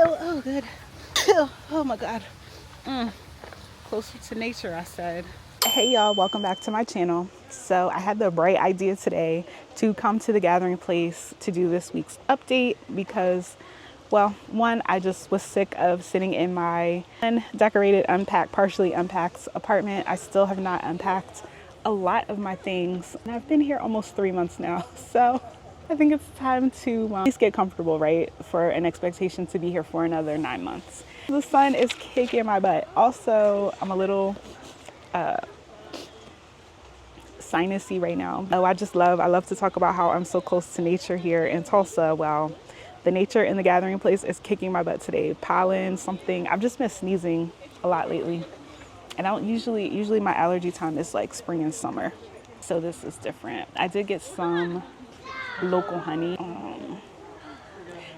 Oh, good. Oh my God. Closer to nature, I said. Hey y'all, welcome back to my channel. So I had the bright idea today to come to the gathering place to do this week's update because, well, one, I just was sick of sitting in my undecorated, partially unpacked apartment. I still have not unpacked a lot of my things. And I've been here almost 3 months now. So I think it's time to at least get comfortable, right? For an expectation to be here for another 9 months. The sun is kicking my butt. Also, I'm a little sinusy right now. Oh, I love to talk about how I'm so close to nature here in Tulsa. Well, the nature in the gathering place is kicking my butt today. Pollen, something. I've just been sneezing a lot lately. And I don't usually my allergy time is like spring and summer. So this is different. I did get some local honey.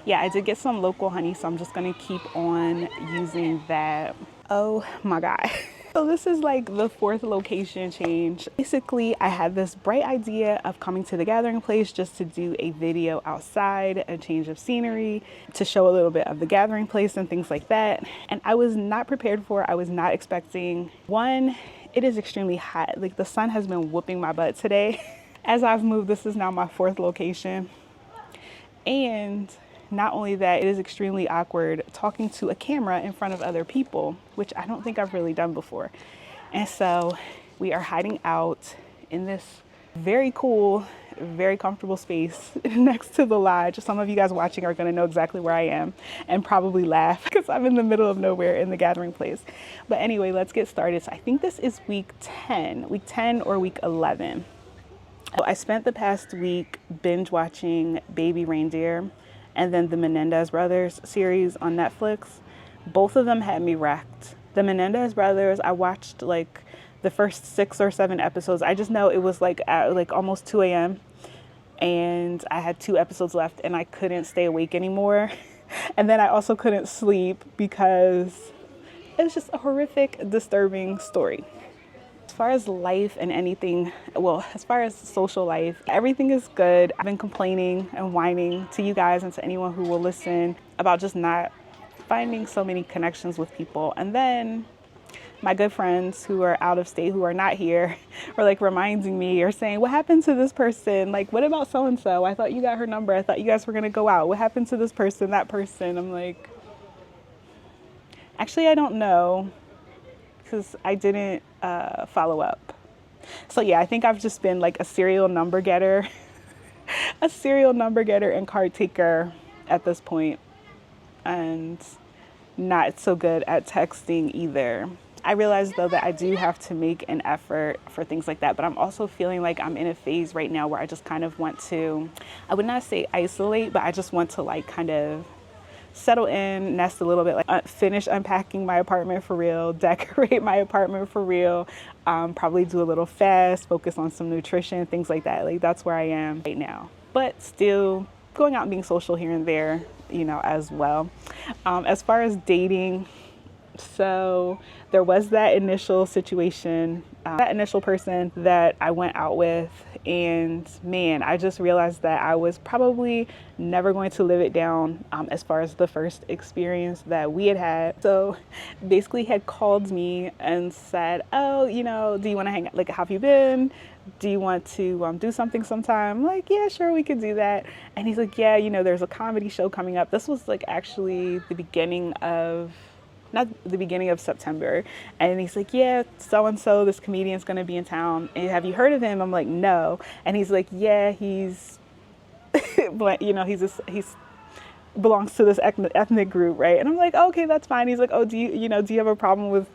Yeah, I did get some local honey, so I'm just gonna keep on using that. Oh my God. So this is like the 4th location change. Basically, I had this bright idea of coming to the gathering place just to do a video outside, a change of scenery, to show a little bit of the gathering place and things like that. And I was not prepared for it. I was not expecting. One, it is extremely hot. Like the sun has been whooping my butt today. As I've moved, this is now my 4th location. And not only that, it is extremely awkward talking to a camera in front of other people, which I don't think I've really done before. And so we are hiding out in this very cool, very comfortable space next to the lodge. Some of you guys watching are going to know exactly where I am and probably laugh because I'm in the middle of nowhere in the gathering place. But anyway, let's get started. So I think this is week 10 or week 11. I spent the past week binge watching Baby Reindeer and then the Menendez Brothers series on Netflix. Both of them had me wrecked. The Menendez Brothers, I watched like the first 6 or 7 episodes. I just know it was like at like almost 2 a.m. and I had 2 episodes left and I couldn't stay awake anymore. And then I also couldn't sleep because it was just a horrific, disturbing story. As far as life and anything, well, as far as social life, everything is good. I've been complaining and whining to you guys and to anyone who will listen about just not finding so many connections with people. And then my good friends who are out of state, who are not here, are like reminding me or saying, what happened to this person? Like, what about so-and-so? I thought you got her number. I thought you guys were going to go out. What happened to this person, that person? I'm like, actually, I don't know, because I didn't follow up. So yeah, I think I've just been like a serial number getter, and card taker at this point, and not so good at texting either. I realize though that I do have to make an effort for things like that, but I'm also feeling like I'm in a phase right now where I just kind of want to, I would not say isolate, but I just want to like kind of settle in, nest a little bit, like finish unpacking my apartment for real, decorate my apartment for real, probably do a little fast, focus on some nutrition, things like that. Like that's where I am right now, but still going out and being social here and there, you know, as well. As far as dating, so there was that initial situation, that initial person that I went out with, and man, I just realized that I was probably never going to live it down as far as the first experience that we had had. So basically had called me and said, oh, you know, do you want to hang out? Like, how have you been? Do you want to do something sometime? I'm like, yeah, sure, we could do that. And he's like, yeah, you know, there's a comedy show coming up. This was like actually the beginning of, not the beginning of September. And he's like, yeah, so-and-so, this comedian's going to be in town. And have you heard of him? I'm like, no. And he's like, yeah, he's, you know, he's belongs to this ethnic group, right? And I'm like, okay, that's fine. He's like, oh, do you have a problem with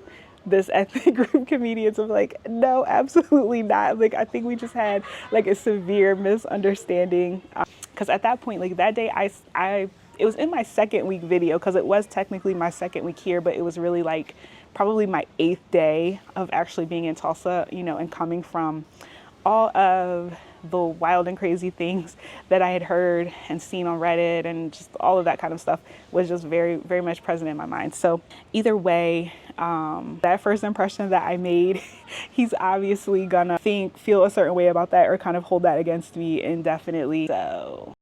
this ethnic group comedians? I'm like, no, absolutely not. Like, I think we just had like a severe misunderstanding. Because at that point, like that day, it was in my 2nd week video, because it was technically my 2nd week here, but it was really like probably my 8th day of actually being in Tulsa, you know, and coming from all of the wild and crazy things that I had heard and seen on Reddit, and just all of that kind of stuff was just very, very much present in my mind. So either way, that first impression that I made, he's obviously gonna feel a certain way about that or kind of hold that against me indefinitely. So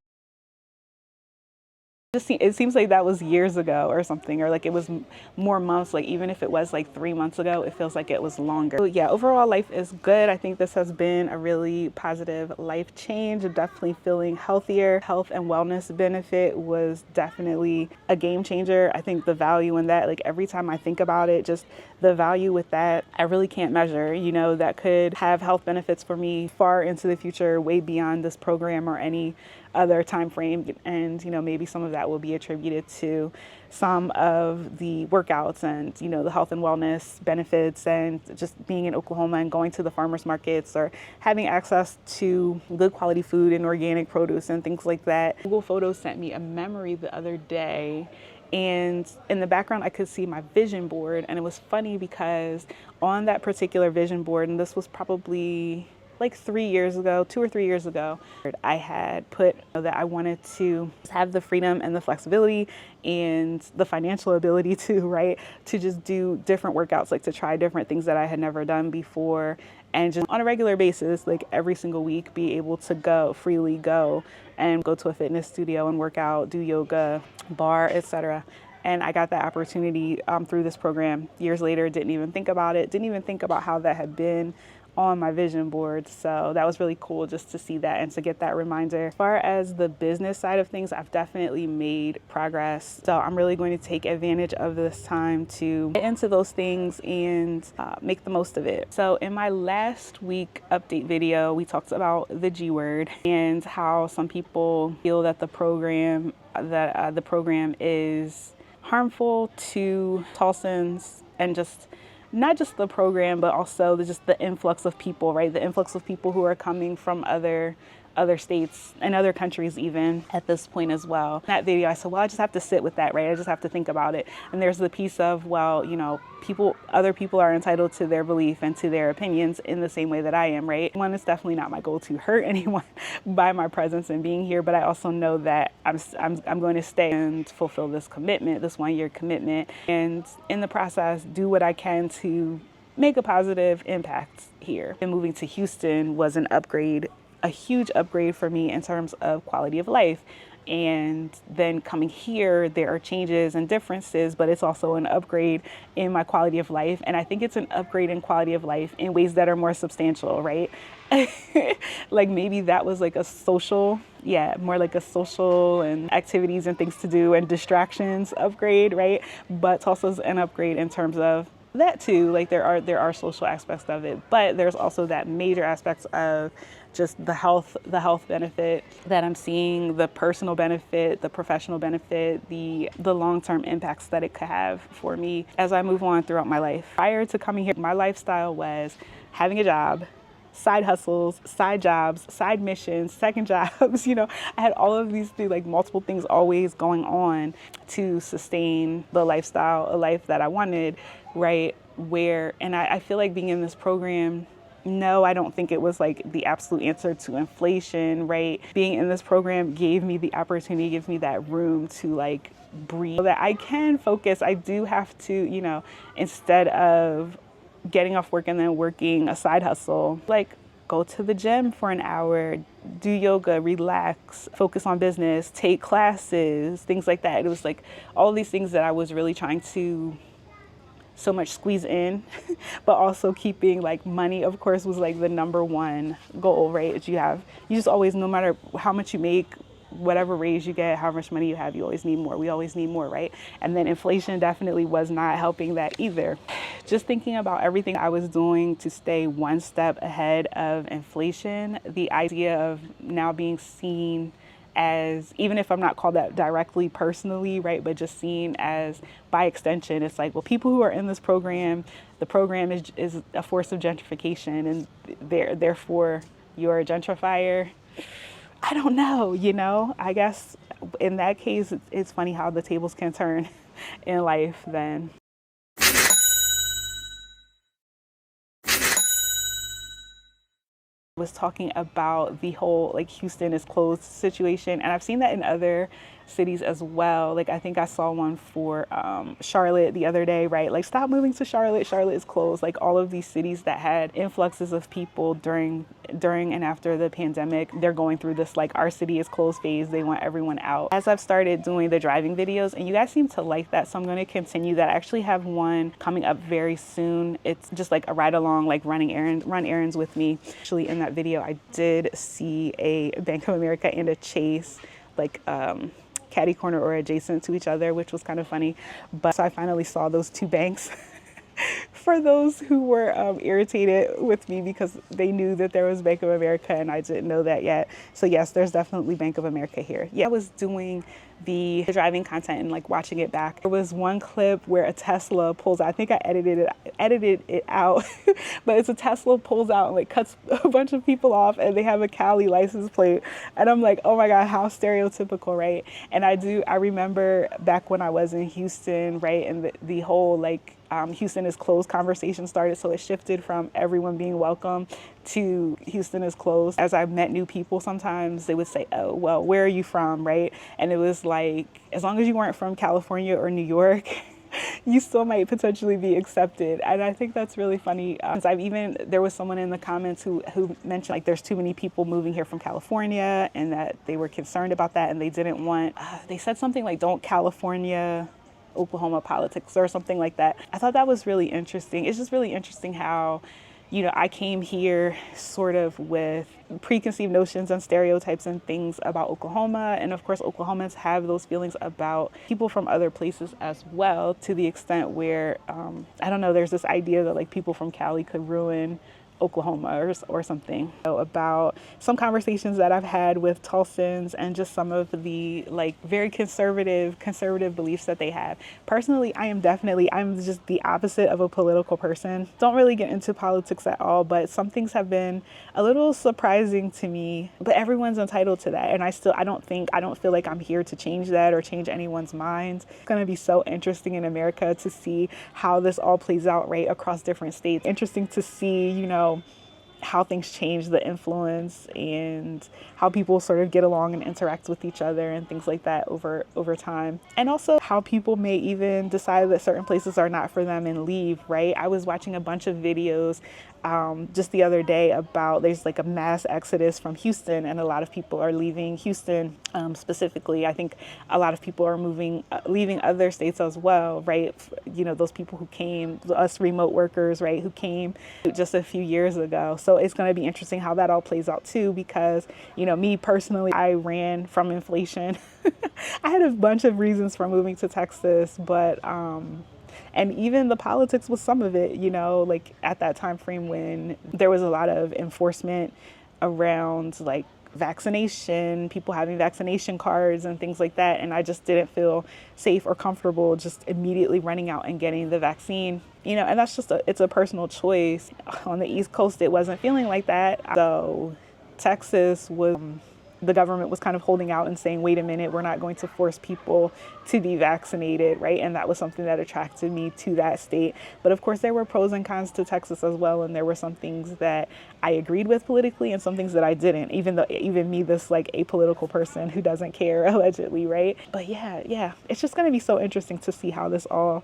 It seems like that was years ago or something, or like it was more months. Like even if it was like 3 months ago, it feels like it was longer. So yeah, overall life is good. I think this has been a really positive life change. I'm definitely feeling healthier. Health and wellness benefit was definitely a game changer. I think the value in that, like every time I think about it, just the value with that, I really can't measure. You know, that could have health benefits for me far into the future, way beyond this program or any other time frame. And you know, maybe some of that will be attributed to some of the workouts and, you know, the health and wellness benefits, and just being in Oklahoma and going to the farmers markets or having access to good quality food and organic produce and things like that. Google Photos sent me a memory the other day, and in the background I could see my vision board. And it was funny because on that particular vision board, and this was probably like 3 years ago, 2 or 3 years ago, I had put that I wanted to have the freedom and the flexibility and the financial ability to, right, to just do different workouts, like to try different things that I had never done before, and just on a regular basis, like every single week, be able to freely go and go to a fitness studio and work out, do yoga, bar, etc. And I got that opportunity through this program. Years later, didn't even think about it, didn't even think about how that had been on my vision board. So that was really cool just to see that and to get that reminder. As far as the business side of things, I've definitely made progress. So I'm really going to take advantage of this time to get into those things and make the most of it. So in my last week update video, we talked about the G word and how some people feel that the program is harmful to Tulsans, and just not just the program, but also just the influx of people, right? The influx of people who are coming from other states and other countries even at this point as well. In that video, I said, well, I just have to sit with that, right? I just have to think about it. And there's the piece of, well, you know, other people are entitled to their belief and to their opinions in the same way that I am, right? One, it's definitely not my goal to hurt anyone by my presence and being here, but I also know that I'm going to stay and fulfill this commitment, this 1-year commitment, and in the process, do what I can to make a positive impact here. And moving to Houston was an upgrade, a huge upgrade for me in terms of quality of life. And then coming here, there are changes and differences, but it's also an upgrade in my quality of life. And I think it's an upgrade in quality of life in ways that are more substantial, right? Like maybe that was like a social, more like a social and activities and things to do and distractions upgrade, right? But Tulsa's an upgrade in terms of that too. Like there are social aspects of it, but there's also that major aspects of just the health benefit that I'm seeing, the personal benefit, the professional benefit, the long-term impacts that it could have for me as I move on throughout my life. Prior to coming here, my lifestyle was having a job, side hustles, side jobs, side missions, second jobs. You know, I had all of these things, like multiple things always going on to sustain the lifestyle, a life that I wanted, right? And I feel like being in this program, no, I don't think it was like the absolute answer to inflation, right? Being in this program gave me the opportunity, gives me that room to like breathe, so that I can focus. I do have to, you know, instead of getting off work and then working a side hustle, like go to the gym for an hour, do yoga, relax, focus on business, take classes, things like that. It was like all these things that I was really trying to so much squeeze in, but also keeping like money, of course, was like the number one goal, right? You just always, no matter how much you make, whatever raise you get, how much money you have, you always need more. We always need more, right? And then inflation definitely was not helping that either. Just thinking about everything I was doing to stay one step ahead of inflation, the idea of now being seen as, even if I'm not called that directly personally, right, but just seen as by extension, it's like, well, people who are in this program, the program is a force of gentrification, and therefore you're a gentrifier. I don't know, you know, I guess in that case, it's funny how the tables can turn in life then. Was talking about the whole like Houston is closed situation, and I've seen that in other cities as well. Like I think I saw one for Charlotte the other day, right? Like stop moving to Charlotte. Charlotte is closed. Like all of these cities that had influxes of people during and after the pandemic, they're going through this like our city is closed phase. They want everyone out. As I've started doing the driving videos, and you guys seem to like that, so I'm going to continue that. I actually have one coming up very soon. It's just like a ride along, like run errands with me. Actually, in that video, I did see a Bank of America and a Chase, like catty corner or adjacent to each other, which was kind of funny. But so I finally saw those two banks. For those who were irritated with me because they knew that there was Bank of America and I didn't know that yet. So yes, there's definitely Bank of America here. Yeah, I was doing the driving content and like watching it back. There was one clip where a Tesla pulls out. I think I edited it out, but it's a Tesla pulls out and like cuts a bunch of people off and they have a Cali license plate. And I'm like, oh my God, how stereotypical, right? And I remember back when I was in Houston, right? And the whole like, Houston is closed conversation started. So it shifted from everyone being welcome to Houston is closed. As I met new people, sometimes they would say, oh, well, where are you from, right? And it was like, as long as you weren't from California or New York, you still might potentially be accepted. And I think that's really funny. There was someone in the comments who mentioned like there's too many people moving here from California and that they were concerned about that and they didn't want, they said something like, don't California Oklahoma politics or something like that. I thought that was really interesting. It's just really interesting how, you know, I came here sort of with preconceived notions and stereotypes and things about Oklahoma. And of course, Oklahomans have those feelings about people from other places as well, to the extent where, I don't know, there's this idea that like people from Cali could ruin Oklahoma or something. So about some conversations that I've had with Tulsans and just some of the like very conservative beliefs that they have. Personally, I'm just the opposite of a political person. Don't really get into politics at all, but some things have been a little surprising to me, but everyone's entitled to that. And I don't feel like I'm here to change that or change anyone's minds. It's going to be so interesting in America to see how this all plays out right across different states. Interesting to see, you know, how things change, the influence and how people sort of get along and interact with each other and things like that over time. And also how people may even decide that certain places are not for them and leave, right? I was watching a bunch of videos just the other day about there's like a mass exodus from Houston and a lot of people are leaving Houston specifically. I think a lot of people are leaving other states as well, right? You know, those people who came, us remote workers, right, who came just a few years ago. So it's going to be interesting how that all plays out too, because, you know, me personally, I ran from inflation. I had a bunch of reasons for moving to Texas, but and even the politics was some of it, you know, like at that time frame when there was a lot of enforcement around like vaccination, people having vaccination cards and things like that. And I just didn't feel safe or comfortable just immediately running out and getting the vaccine, you know, and that's just it's a personal choice. On the East Coast, it wasn't feeling like that. So Texas was, the government was kind of holding out and saying, wait a minute, we're not going to force people to be vaccinated, right? And that was something that attracted me to that state. But of course, there were pros and cons to Texas as well. And there were some things that I agreed with politically and some things that I didn't, even me, this like apolitical person who doesn't care, allegedly, right? But yeah, it's just going to be so interesting to see how this all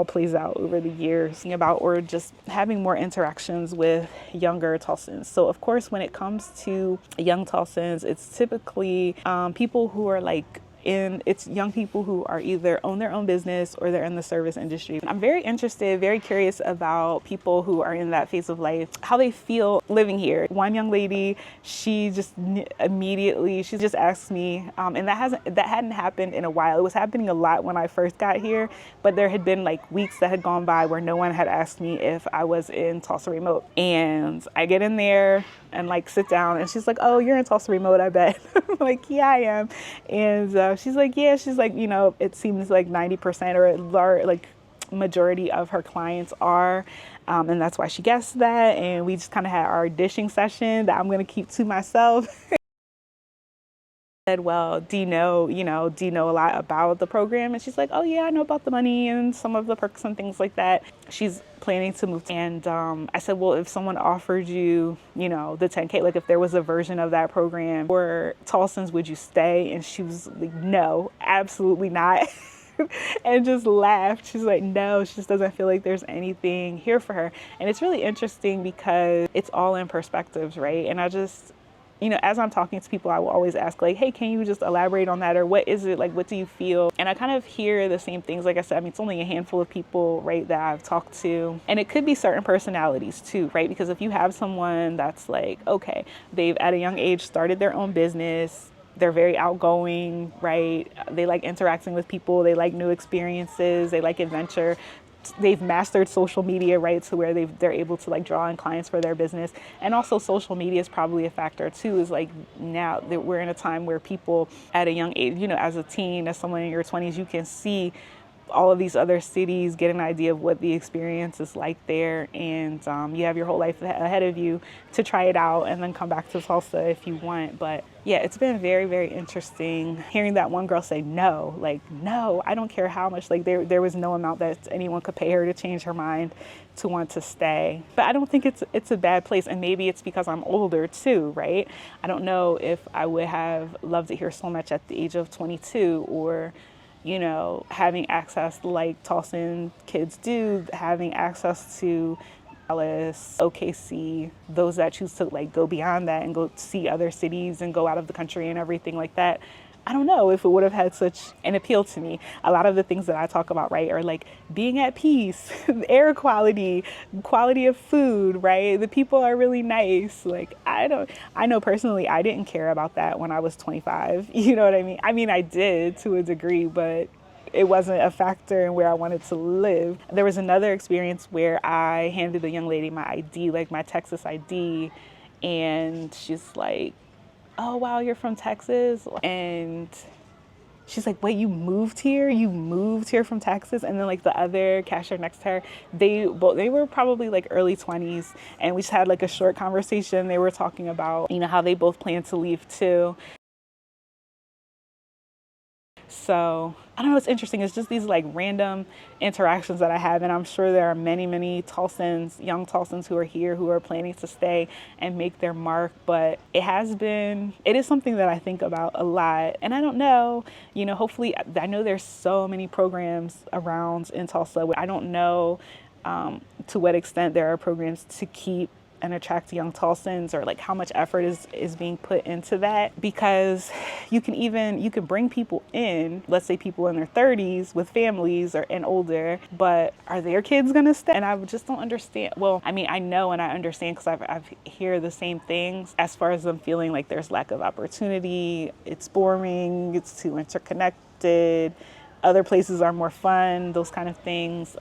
plays out over the years about, or just having more interactions with younger Tulsans. So of course, when it comes to young Tulsans, it's typically people who are like it's young people who are either own their own business or they're in the service industry. I'm very interested, very curious about people who are in that phase of life, how they feel living here. One young lady, she just immediately, she just asked me, and that hadn't happened in a while. It was happening a lot when I first got here, but there had been like weeks that had gone by where no one had asked me if I was in Tulsa Remote. And I get in there and like sit down and she's like, oh, you're in Tulsa Remote, I bet. I'm like, yeah, I am. And she's like, yeah, she's like, you know, it seems like 90% or like majority of her clients are, and that's why she guessed that. And we just kind of had our dishing session that I'm going to keep to myself. Said, well, do you know a lot about the program? And she's like, oh yeah, I know about the money and some of the perks and things like that. She's planning to move. And I said, well, if someone offered you, the 10K, like if there was a version of that program for Tulsans, would you stay? And she was like, no, absolutely not. And just laughed. She's like, no, she just doesn't feel like there's anything here for her. And it's really interesting because it's all in perspectives, right? And I just, as I'm talking to people, I will always ask like, hey, can you just elaborate on that? Or what is it? Like, what do you feel? And I kind of hear the same things. Like I said, it's only a handful of people, right, that I've talked to. And it could be certain personalities too, right? Because if you have someone that's like, okay, they've at a young age started their own business, they're very outgoing, right? They like interacting with people. They like new experiences. They like adventure. They've mastered social media, right? To where they're able to like draw in clients for their business. And also social media is probably a factor too, is like now that we're in a time where people at a young age, as a teen, as someone in your 20s, you can see all of these other cities, get an idea of what the experience is like there. And you have your whole life ahead of you to try it out and then come back to Tulsa if you want. But yeah, it's been very, very interesting hearing that one girl say no, like, no, I don't care how much, like there was no amount that anyone could pay her to change her mind to want to stay. But I don't think it's a bad place. And maybe it's because I'm older too, right? I don't know if I would have loved it here so much at the age of 22 or having access like Tulsan kids do, having access to Dallas, OKC, those that choose to like go beyond that and go see other cities and go out of the country and everything like that. I don't know if it would have had such an appeal to me. A lot of the things that I talk about, right, are like being at peace, air quality, quality of food, right? The people are really nice. Like, I know personally, I didn't care about that when I was 25. You know what I mean? I did to a degree, but it wasn't a factor in where I wanted to live. There was another experience where I handed a young lady my ID, like my Texas ID, and she's like, oh, wow, you're from Texas? And she's like, wait, you moved here? You moved here from Texas? And then like the other cashier next to her, they were probably like early 20s. And we just had like a short conversation. They were talking about, how they both plan to leave too. So I don't know, it's interesting. It's just these like random interactions that I have. And I'm sure there are many, many Tulsans, young Tulsans who are here who are planning to stay and make their mark. But it is something that I think about a lot. And I don't know, hopefully, I know there's so many programs around in Tulsa. I don't know to what extent there are programs to keep and attract young Tulsans, or like how much effort is being put into that, because you can bring people in, let's say people in their 30s with families and older, but are their kids gonna stay? And I just don't understand. Well, I know and I understand because I've hear the same things as far as them feeling like there's lack of opportunity, it's boring, it's too interconnected, other places are more fun, those kind of things.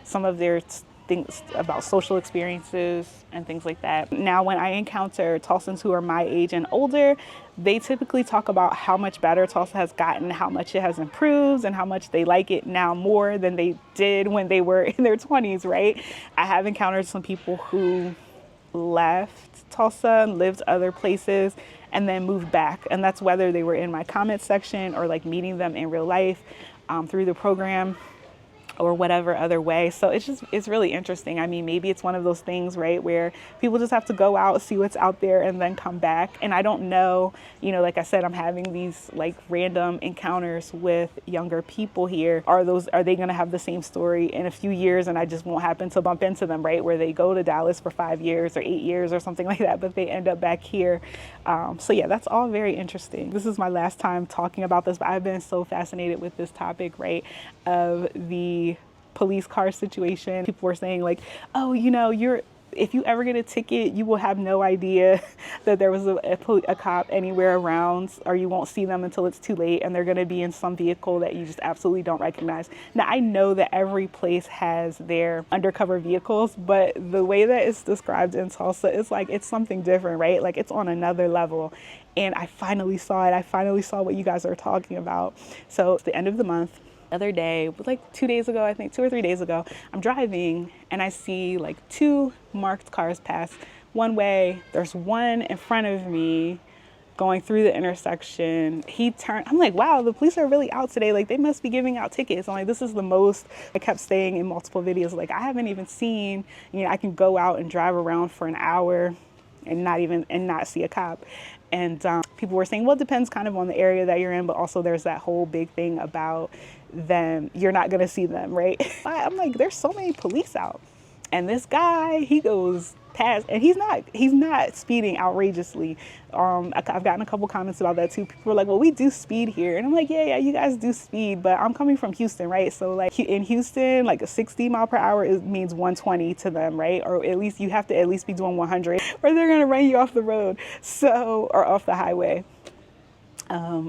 Some of their things about social experiences and things like that. Now, when I encounter Tulsans who are my age and older, they typically talk about how much better Tulsa has gotten, how much it has improved, and how much they like it now more than they did when they were in their 20s, right? I have encountered some people who left Tulsa, lived other places, and then moved back. And that's whether they were in my comment section or like meeting them in real life through the program or whatever other way. So it's really interesting. Maybe it's one of those things, right, where people just have to go out, see what's out there, and then come back. And I don't know, like I said, I'm having these like random encounters with younger people here. Are they going to have the same story in a few years and I just won't happen to bump into them, right, where they go to Dallas for 5 years or 8 years or something like that, but they end up back here. So yeah, that's all very interesting. This is my last time talking about this, but I've been so fascinated with this topic, right, of the police car situation. People were saying like, oh, if you ever get a ticket, you will have no idea that there was a cop anywhere around, or you won't see them until it's too late, and they're going to be in some vehicle that you just absolutely don't recognize. Now, I know that every place has their undercover vehicles, but the way that it's described in Tulsa, it's something different, right? Like it's on another level. And I finally saw it. I finally saw what you guys are talking about. So it's the end of the month. Other day, like 2 days ago, I think 2 or 3 days ago, I'm driving and I see like 2 marked cars pass one way. There's one in front of me going through the intersection. He turned, I'm like, wow, the police are really out today. Like, they must be giving out tickets. I'm like, this is the most. I kept saying in multiple videos, like, I haven't even seen, I can go out and drive around for an hour and not see a cop. And people were saying, well, it depends kind of on the area that you're in, but also there's that whole big thing about them, you're not gonna see them, right? I'm like, there's so many police out. And this guy, he goes past, and he's not speeding outrageously. I've gotten a couple comments about that too. People are like, well, we do speed here. And I'm like, yeah, you guys do speed, but I'm coming from Houston, right? So like in Houston, like a 60 mile per hour means 120 to them, right? Or at least you have to at least be doing 100 or they're gonna run you off the road. Or off the highway.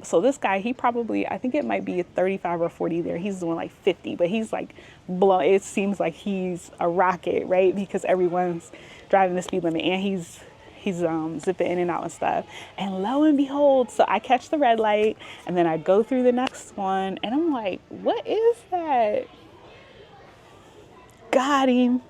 So this guy, he probably, I think it might be a 35 or 40 there. He's doing like 50, but he's like it seems like he's a rocket, right? Because everyone's driving the speed limit, and he's zipping in and out and stuff. And lo and behold, so I catch the red light, and then I go through the next one, and I'm like, what is that? Got him.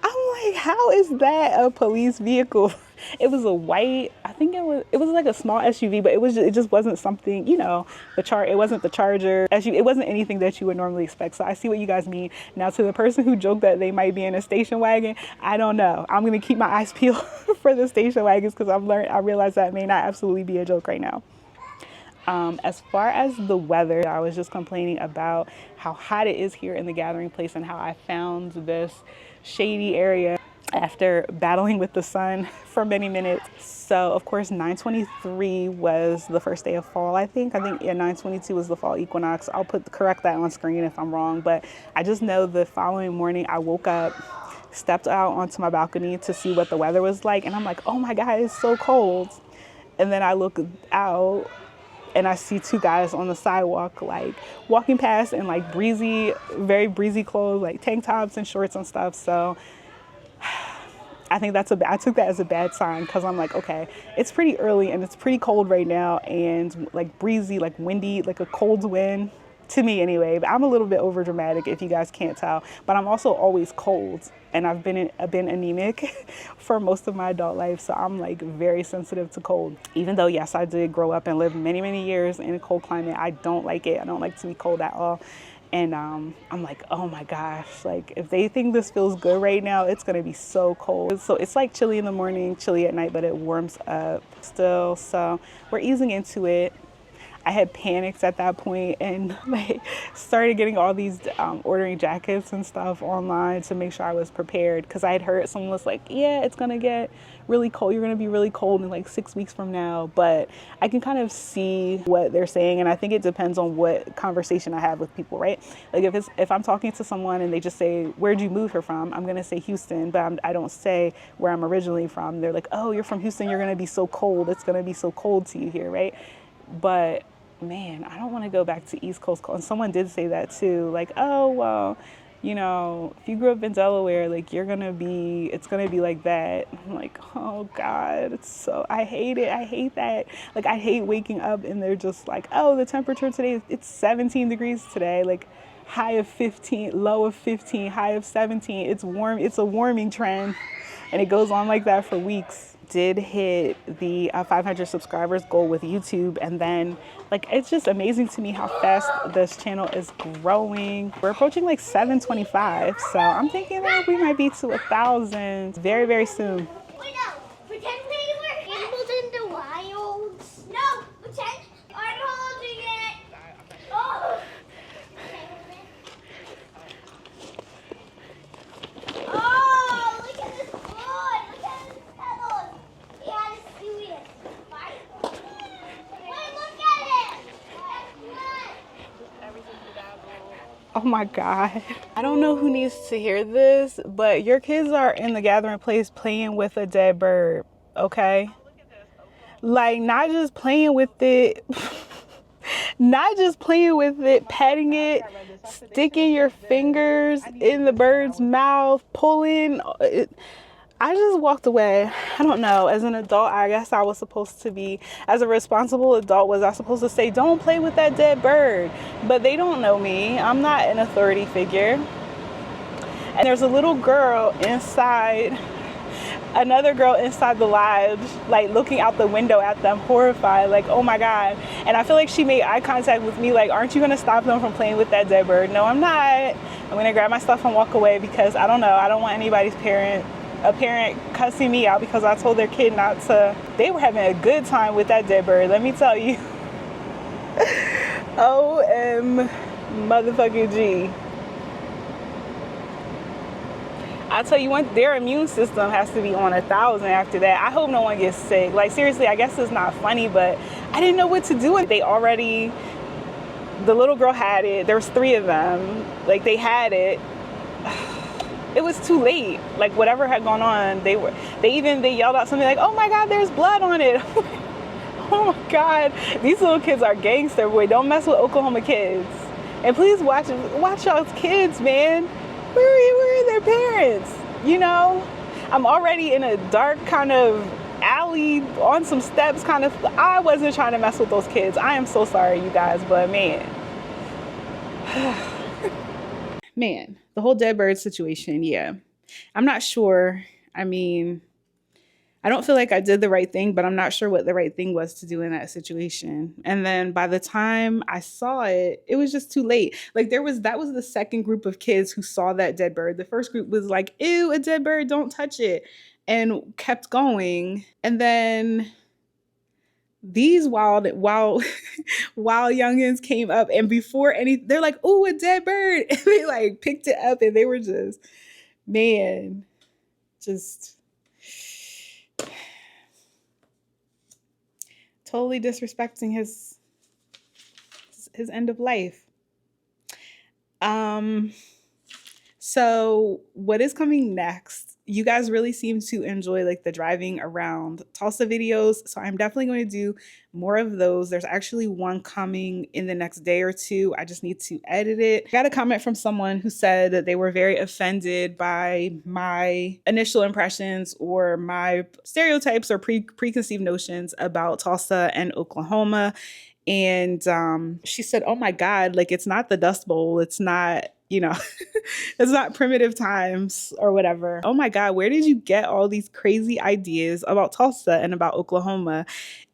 I'm like, how is that a police vehicle? It was a white, I think it was like a small SUV, but it just wasn't something, it wasn't the Charger SUV. It wasn't anything that you would normally expect. So I see what you guys mean. Now, to the person who joked that they might be in a station wagon, I don't know. I'm going to keep my eyes peeled for the station wagons, because I realize that may not absolutely be a joke right now. As far as the weather, I was just complaining about how hot it is here in the gathering place and how I found this shady area after battling with the sun for many minutes. So of course 9/23 was the first day of fall. I think 9/22 was the fall equinox. I'll correct that on screen if I'm wrong, but I just know the following morning I woke up, stepped out onto my balcony to see what the weather was like, and I'm like, oh my God, it's so cold. And then I look out and I see two guys on the sidewalk, like walking past in like very breezy clothes, like tank tops and shorts and stuff. So I think I took that as a bad sign, because I'm like, okay, it's pretty early and it's pretty cold right now, and like breezy, like windy, like a cold wind to me anyway. But I'm a little bit over dramatic if you guys can't tell, but I'm also always cold, and I've been anemic for most of my adult life. So I'm like very sensitive to cold, even though yes, I did grow up and live many, many years in a cold climate. I don't like it. I don't like to be cold at all. And I'm like, oh my gosh, like if they think this feels good right now, it's gonna be so cold. So it's like chilly in the morning, chilly at night, but it warms up still. So we're easing into it. I had panicked at that point and like started getting all these ordering jackets and stuff online to make sure I was prepared, because I had heard someone was like, yeah, it's gonna get really cold. You're gonna be really cold in like 6 weeks from now. But I can kind of see what they're saying, and I think it depends on what conversation I have with people, right? Like if I'm talking to someone and they just say, where'd you move here from? I'm gonna say Houston, but I don't say where I'm originally from. They're like, oh, you're from Houston, you're gonna be so cold. It's gonna be so cold to you here, right? But man, I don't want to go back to East Coast cold. And someone did say that too, like, oh, well, if you grew up in Delaware, like it's gonna be like that. I'm like, oh God, I hate it. I hate that. Like, I hate waking up and they're just like, oh, the temperature today, it's 17 degrees today. Like high of 15, low of 15, high of 17. It's warm. It's a warming trend. And it goes on like that for weeks. Did hit the 500 subscribers goal with YouTube, and then like it's just amazing to me how fast this channel is growing. We're approaching like 725, so I'm thinking that we might be to 1,000 very, very soon. Wait, no, pretend we were animals in the wilds. No, pretend I'm holding it. Oh. Oh, look at this boy. Look at his pedals. He had a serious fight. Wait, look at it. Oh my God. I don't know who needs to hear this, but your kids are in the gathering place playing with a dead bird, okay? Like, not just playing with it, petting it, sticking your fingers in the bird's mouth, pulling it. I just walked away. I don't know. As an adult, I guess I was supposed to be, as a responsible adult, was I supposed to say, don't play with that dead bird? But they don't know me. I'm not an authority figure. And there's a little girl inside another girl inside the lodge, like looking out the window at them, horrified, like, oh my God. And I feel like she made eye contact with me, like, aren't you gonna stop them from playing with that dead bird? No, I'm not. I'm gonna grab my stuff and walk away because I don't know, I don't want anybody's a parent cussing me out because I told their kid not to. They were having a good time with that dead bird, let me tell you. OM motherfucking G. I tell you what, their immune system has to be on 1,000 after that. I hope no one gets sick. Like, seriously, I guess it's not funny, but I didn't know what to do. The little girl had it. There was 3 of them. Like, they had it. It was too late. Like, whatever had gone on, they yelled out something like, oh my God, there's blood on it. Oh my God, these little kids are gangster, boy. Don't mess with Oklahoma kids. And please watch y'all's kids, man. Where are their parents? You know, I'm already in a dark kind of alley on some steps kind of. I wasn't trying to mess with those kids. I am so sorry, you guys, but man. Man, the whole dead bird situation, yeah. I'm not sure. I mean, I don't feel like I did the right thing, but I'm not sure what the right thing was to do in that situation. And then by the time I saw it, it was just too late. Like that was the second group of kids who saw that dead bird. The first group was like, ew, a dead bird, don't touch it, and kept going. And then these wild youngins came up, and before they're like, oh, a dead bird. And they like picked it up, and they were just, man, just totally disrespecting his end of life. So what is coming next? You guys really seem to enjoy like the driving around Tulsa videos. So I'm definitely going to do more of those. There's actually one coming in the next day or two. I just need to edit it. I got a comment from someone who said that they were very offended by my initial impressions or my stereotypes or preconceived notions about Tulsa and Oklahoma. And she said, oh my God, like it's not the Dust Bowl. It's not, you know, it's not primitive times or whatever. Oh my God, where did you get all these crazy ideas about Tulsa and about Oklahoma?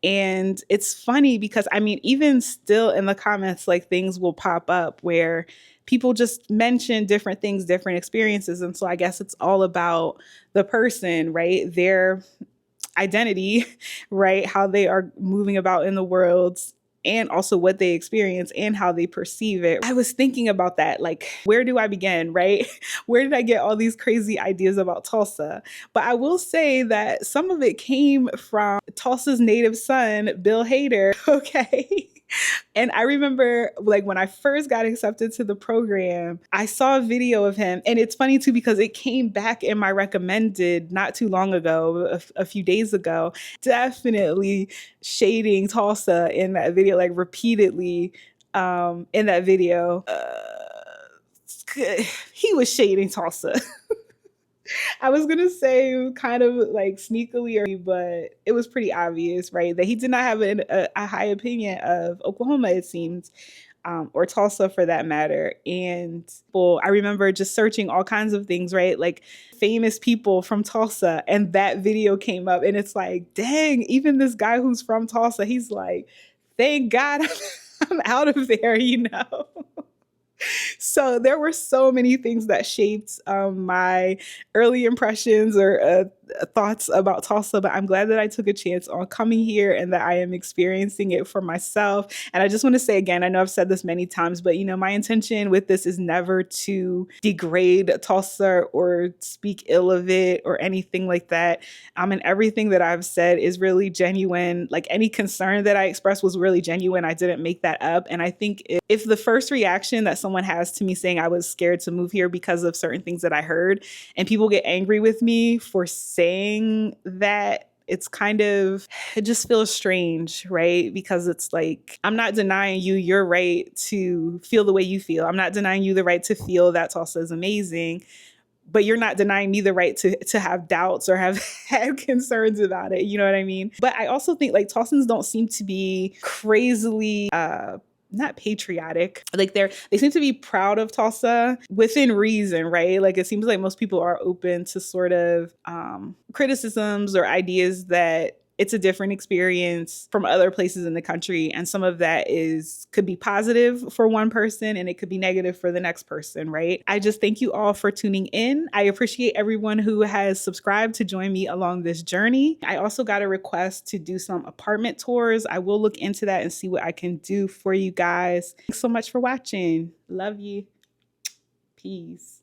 And it's funny because, I mean, even still in the comments, like things will pop up where people just mention different things, different experiences. And so I guess it's all about the person, right? Their identity, right? How they are moving about in the world, and also what they experience and how they perceive it. I was thinking about that, like, where do I begin, right? Where did I get all these crazy ideas about Tulsa? But I will say that some of it came from Tulsa's native son, Bill Hader, okay? And I remember like when I first got accepted to the program, I saw a video of him. And it's funny too, because it came back in my recommended not too long ago, a few days ago, definitely shading Tulsa in that video, like repeatedly in that video. He was shading Tulsa. I was going to say kind of like sneakily, but it was pretty obvious, right? That he did not have a high opinion of Oklahoma, it seems, or Tulsa for that matter. And well, I remember just searching all kinds of things, right? Like famous people from Tulsa, and that video came up, and it's like, dang, even this guy who's from Tulsa, he's like, thank God I'm out of there, you know? So there were so many things that shaped my early impressions or thoughts about Tulsa, but I'm glad that I took a chance on coming here and that I am experiencing it for myself. And I just want to say again, I know I've said this many times, but you know, my intention with this is never to degrade Tulsa or speak ill of it or anything like that. And everything that I've said is really genuine. Like any concern that I expressed was really genuine. I didn't make that up. And I think if the first reaction that someone has to me saying I was scared to move here because of certain things that I heard, and people get angry with me for saying that, it's kind of, it just feels strange, right? Because it's like, I'm not denying you your right to feel the way you feel. I'm not denying you the right to feel that Tulsa is amazing, but you're not denying me the right to have doubts or have had concerns about it. You know what I mean? But I also think like Tulsans don't seem to be crazily not patriotic. Like they seem to be proud of Tulsa within reason, right? Like it seems like most people are open to sort of criticisms or ideas that it's a different experience from other places in the country, and some of that could be positive for one person and it could be negative for the next person, right? I just thank you all for tuning in. I appreciate everyone who has subscribed to join me along this journey. I also got a request to do some apartment tours. I will look into that and see what I can do for you guys. Thanks so much for watching. Love you. Peace.